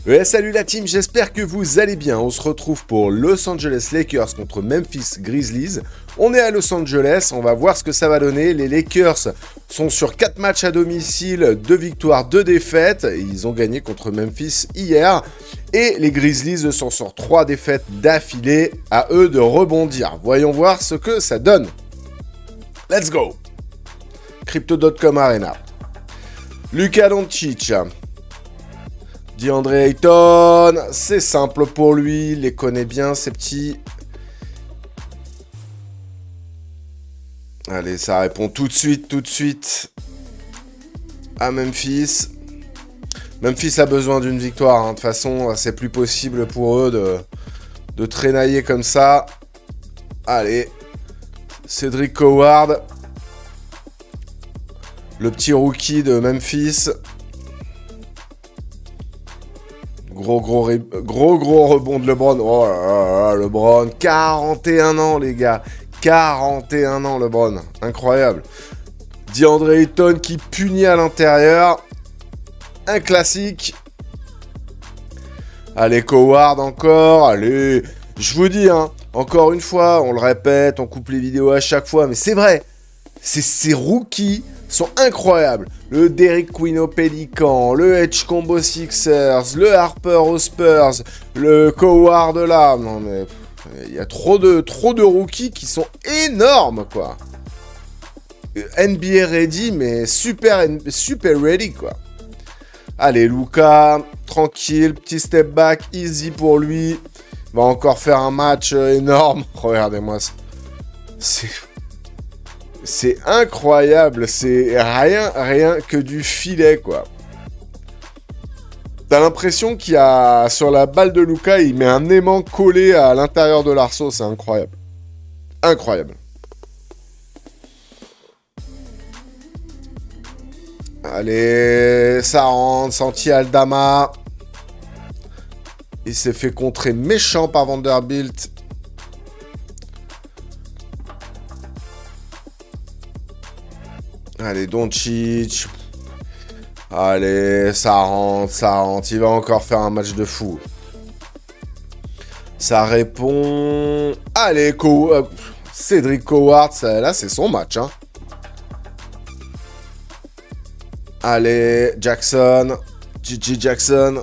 Ouais, salut la team, j'espère que vous allez bien. On se retrouve pour Los Angeles Lakers contre Memphis Grizzlies. On est à Los Angeles, on va voir ce que ça va donner. Les Lakers sont sur 4 matchs à domicile, 2 victoires, 2 défaites. Ils ont gagné contre Memphis hier. Et les Grizzlies sont sur 3 défaites d'affilée. À eux de rebondir. Voyons voir ce que ça donne. Let's go. Crypto.com Arena. Luka Doncic. DeAndre Ayton, c'est simple pour lui, il les connaît bien ces petits. Allez, ça répond tout de suite à Memphis. Memphis a besoin d'une victoire, hein. De toute façon, c'est plus possible pour eux de traînailler comme ça. Allez, Cedric Howard, le petit rookie de Memphis. Gros rebond de LeBron. Oh là là, LeBron. 41 ans, les gars. 41 ans, LeBron. Incroyable. DeAndre Ayton qui punit à l'intérieur. Un classique. Allez, Howard encore. Allez. Je vous dis, hein. Encore une fois, on le répète, on coupe les vidéos à chaque fois, mais c'est vrai. Ces rookies sont incroyables. Le Derrick Queen au Pélican, le Edge Combo Sixers, le Harper aux Spurs, le Howard là. Non mais il y a trop de rookies qui sont énormes quoi. NBA ready mais super ready quoi. Allez Luka, tranquille, petit step back, easy pour lui. Il va encore faire un match énorme. Regardez-moi ça. C'est incroyable, c'est rien que du filet, quoi. T'as l'impression qu'il y a, sur la balle de Luka, il met un aimant collé à l'intérieur de l'arceau, c'est incroyable. Incroyable. Allez, ça rentre, Santi Aldama. Il s'est fait contrer méchant par Vanderbilt. Allez, Doncic. Allez, ça rentre. Il va encore faire un match de fou. Ça répond. Allez, Cedric Howard, là, c'est son match. Hein. Allez, Jackson. Gigi Jackson.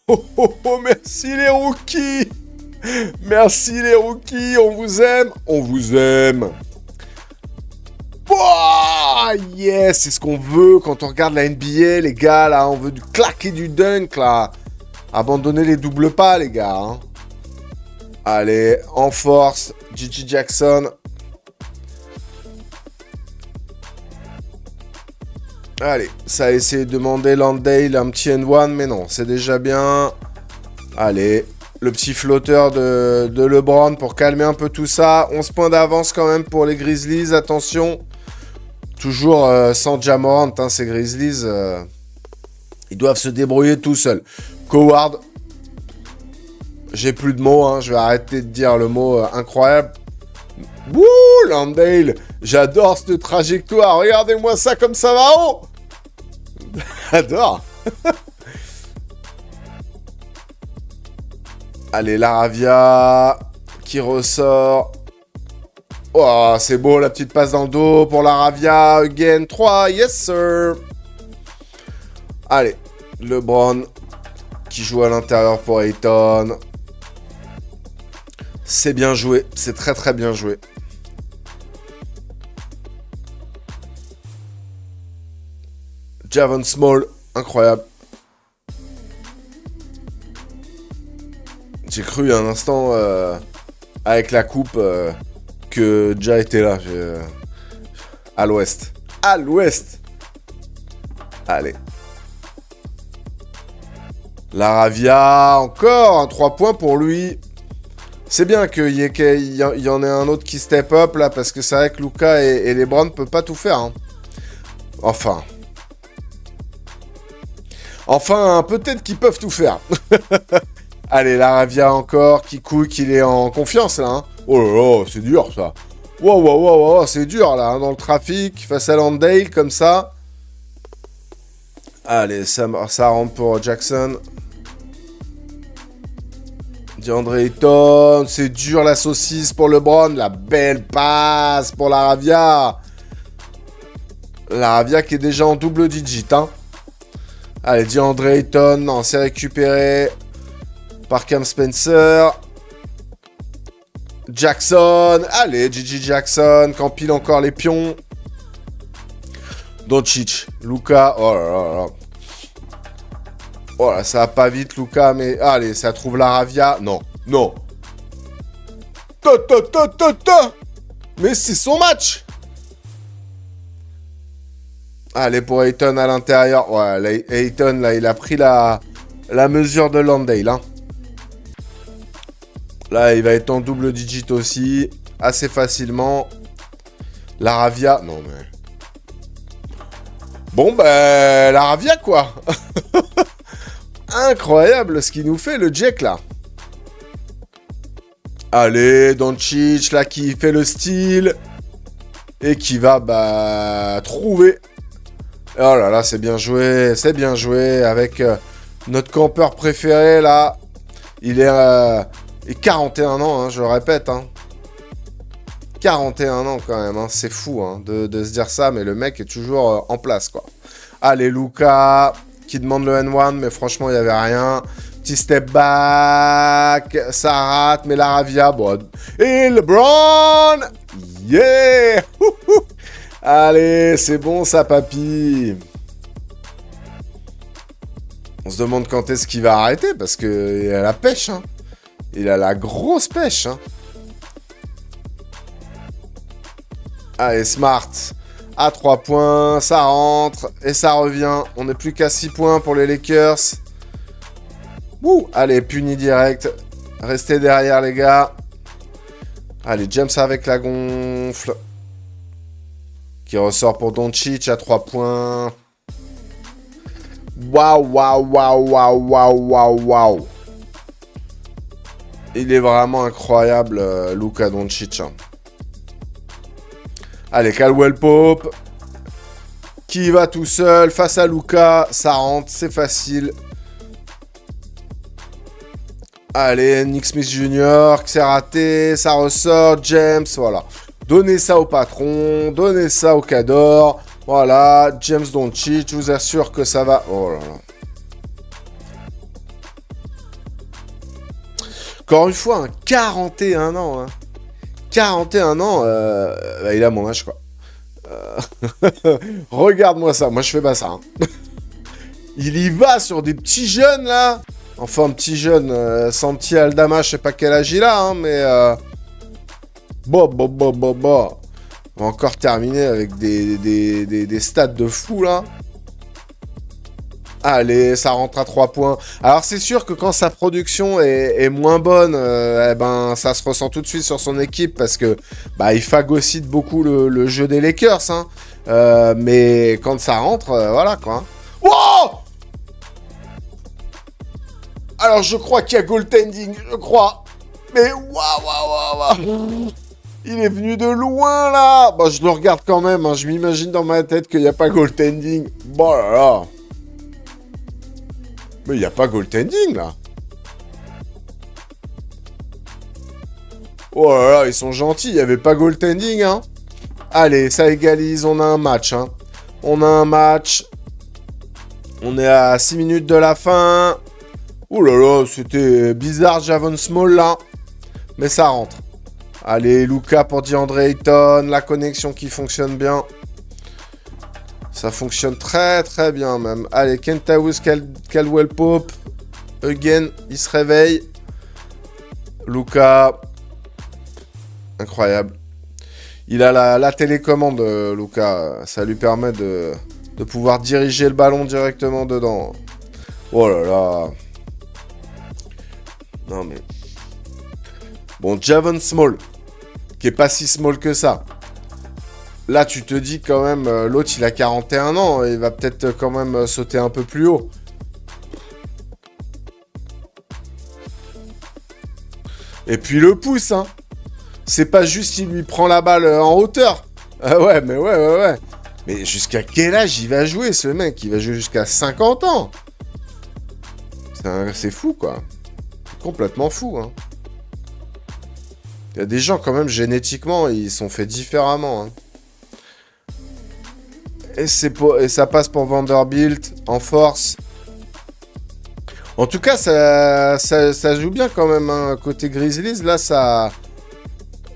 Oh, merci les rookies. Merci les rookies, on vous aime. Oh, yes, c'est ce qu'on veut quand on regarde la NBA, les gars, là, on veut claquer du dunk, là. Abandonner les doubles pas, les gars. Hein. Allez, en force, Gigi Jackson. Allez, ça a essayé de demander Landale un petit N1, mais non, c'est déjà bien. Allez, le petit flotteur de LeBron pour calmer un peu tout ça. 11 points d'avance quand même pour les Grizzlies, attention. Toujours sans Ja Morant, hein, ces Grizzlies. Ils doivent se débrouiller tout seuls. Howard, j'ai plus de mots, hein, je vais arrêter de dire le mot incroyable. Wouh, Landale, j'adore cette trajectoire. Regardez-moi ça comme ça va haut. J'adore. Allez, Laravia qui ressort. Oh, c'est beau la petite passe dans le dos pour Laravia. Again, 3, yes sir. Allez, LeBron qui joue à l'intérieur pour Ayton. C'est bien joué, c'est très bien joué. Javon Small, incroyable. J'ai cru un instant, avec la coupe, que Ja était là. À l'ouest. À l'ouest. Allez. Laravia, encore un 3 points pour lui. C'est bien qu'il y en ait un autre qui step up, là, parce que c'est vrai que Luka et LeBron ne peuvent pas tout faire. Hein. Enfin, peut-être qu'ils peuvent tout faire. Allez, Laravia encore, qui couille, qu'il est en confiance, là. Hein. Oh là là, c'est dur, ça. Wow, wow, wow, wow, c'est dur, là, hein, dans le trafic, face à Landale, comme ça. Allez, ça rentre pour Jackson. DeAndre Ayton, c'est dur la saucisse pour LeBron. La belle passe pour la Ravia. La Ravia qui est déjà en double digit. Hein. Allez, DeAndre Ayton, non, c'est récupéré par Cam Spencer. Jackson, allez, Gigi Jackson, qui empile encore les pions. Doncic, Luka, oh là là là. Oh là, ça va pas vite, Luka, mais... Allez, ça trouve la Ravia. Non, non. Mais c'est son match. Allez, pour Ayton à l'intérieur. Ouais, là, Ayton, là, il a pris la mesure de Landale. Hein. Là, il va être en double digit aussi. Assez facilement. La Ravia... Non, mais... Bon, ben... La Ravia, quoi. Incroyable ce qu'il nous fait, le Jack, là. Allez, Doncic, là, qui fait le style. Et qui va, bah, trouver. Oh là là, c'est bien joué. C'est bien joué avec notre campeur préféré, là. Il est 41 ans, hein, je le répète. Hein. 41 ans, quand même. Hein. C'est fou hein, de se dire ça, mais le mec est toujours en place, quoi. Allez, Luka... qui demande le N1, mais franchement, il n'y avait rien. Petit step back, ça rate, mais la Ravia, bon. Et LeBron, yeah. Allez, c'est bon ça, papy. On se demande quand est-ce qu'il va arrêter, parce qu'il a la pêche, hein. Il a la grosse pêche, hein. Allez, Smart. À 3 points, ça rentre et ça revient. On n'est plus qu'à 6 points pour les Lakers. Wouh, allez, puni direct. Restez derrière, les gars. Allez, James avec la gonfle. Qui ressort pour Doncic à 3 points. Waouh, waouh, waouh, waouh, waouh, waouh, waouh. Il est vraiment incroyable, Luka Doncic. Hein. Allez, Caldwell Pope, qui va tout seul face à Luka, ça rentre, c'est facile. Allez, Nick Smith Jr., qui s'est raté, ça ressort, James, voilà. Donnez ça au patron, donnez ça au Cador, voilà, James Doncic, je vous assure que ça va... Oh là là. Encore une fois, hein, 41 ans, hein. 41 ans, il a mon âge, quoi. Regarde-moi ça, moi je fais pas ça. Hein. Il y va sur des petits jeunes, là. Enfin, petit jeune, Santi Aldama, je sais pas quel âge il a, hein, mais... Bon. On va encore terminer avec des stats de fou, là. Allez, ça rentre à 3 points. Alors, c'est sûr que quand sa production est moins bonne, ça se ressent tout de suite sur son équipe parce que il phagocyte beaucoup le jeu des Lakers. Hein. Mais quand ça rentre, voilà quoi. Wow! Alors, je crois qu'il y a goaltending, je crois. Mais waouh! Il est venu de loin là. Bon, je le regarde quand même. Hein. Je m'imagine dans ma tête qu'il n'y a pas goaltending. Bon là là. Mais il n'y a pas goaltending, là. Oh là là, ils sont gentils. Il n'y avait pas goaltending, hein. Allez, ça égalise. On a un match, hein. On a un match. On est à 6 minutes de la fin. Oh là là, c'était bizarre, Javon Small, là. Mais ça rentre. Allez, Luka pour DeAndre Ayton. La connexion qui fonctionne bien. Ça fonctionne très très bien même. Allez, Kentaus, Caldwell Pope. Again, il se réveille. Luka. Incroyable. Il a la télécommande, Luka. Ça lui permet de pouvoir diriger le ballon directement dedans. Oh là là. Non mais... Bon, Javon Small. Qui est pas si small que ça. Là, tu te dis quand même, l'autre, il a 41 ans, il va peut-être quand même sauter un peu plus haut. Et puis le pouce, hein. C'est pas juste qu'il lui prend la balle en hauteur. Ah ouais, mais ouais. Mais jusqu'à quel âge il va jouer, ce mec? Il va jouer jusqu'à 50 ans. C'est fou, quoi. C'est complètement fou, hein. Il y a des gens, quand même, génétiquement, ils sont faits différemment, hein. Et ça passe pour Vanderbilt en force. En tout cas, ça joue bien quand même, hein. Côté Grizzlies, là, ça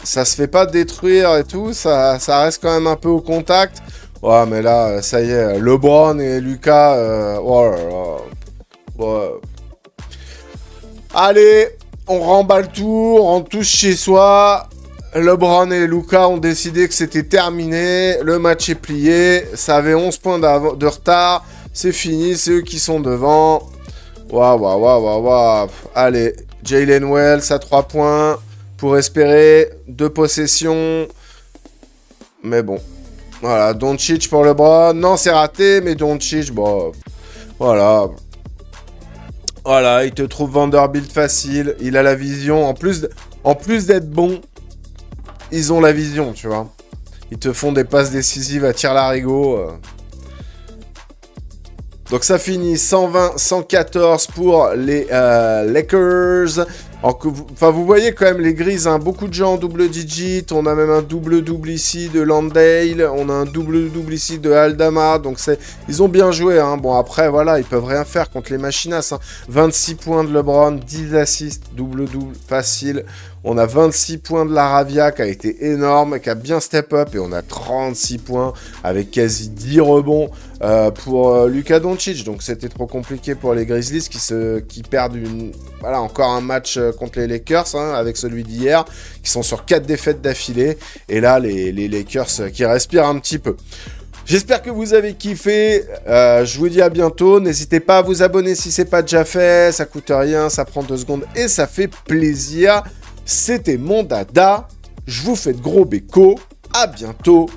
se fait pas détruire et tout. Ça reste quand même un peu au contact. Ouais, mais là, ça y est, LeBron et Lucas... oh là là. Ouais. Allez, on remballe tout, on rentre tous chez soi. LeBron et Luka ont décidé que c'était terminé. Le match est plié. Ça avait 11 points de retard. C'est fini, c'est eux qui sont devant. Waouh. Allez, Jalen Wells à 3 points pour espérer 2 possessions. Mais bon. Voilà, Doncic pour LeBron. Non, c'est raté, mais Doncic, bon. Voilà. Voilà, il te trouve Vanderbilt facile. Il a la vision. En plus d'être bon, ils ont la vision, tu vois. Ils te font des passes décisives à tir-larigot. Donc ça finit 120-114 pour les Lakers. Enfin, vous voyez quand même les Grises, hein, beaucoup de gens en double digit. On a même un double-double ici de Landale. On a un double-double ici de Aldama. Donc ils ont bien joué, hein. Bon, après, voilà, ils peuvent rien faire contre les Machinas, hein. 26 points de LeBron, 10 assists, double-double, facile. On a 26 points de Laravia qui a été énorme, qui a bien step up. Et on a 36 points avec quasi 10 rebonds pour Luka Doncic. Donc c'était trop compliqué pour les Grizzlies qui perdent encore un match contre les Lakers, hein, avec celui d'hier, qui sont sur 4 défaites d'affilée. Et là, les Lakers qui respirent un petit peu. J'espère que vous avez kiffé. Je vous dis à bientôt. N'hésitez pas à vous abonner si c'est pas déjà fait. Ça coûte rien, ça prend 2 secondes et ça fait plaisir. C'était mon dada. Je vous fais de gros bécos. À bientôt.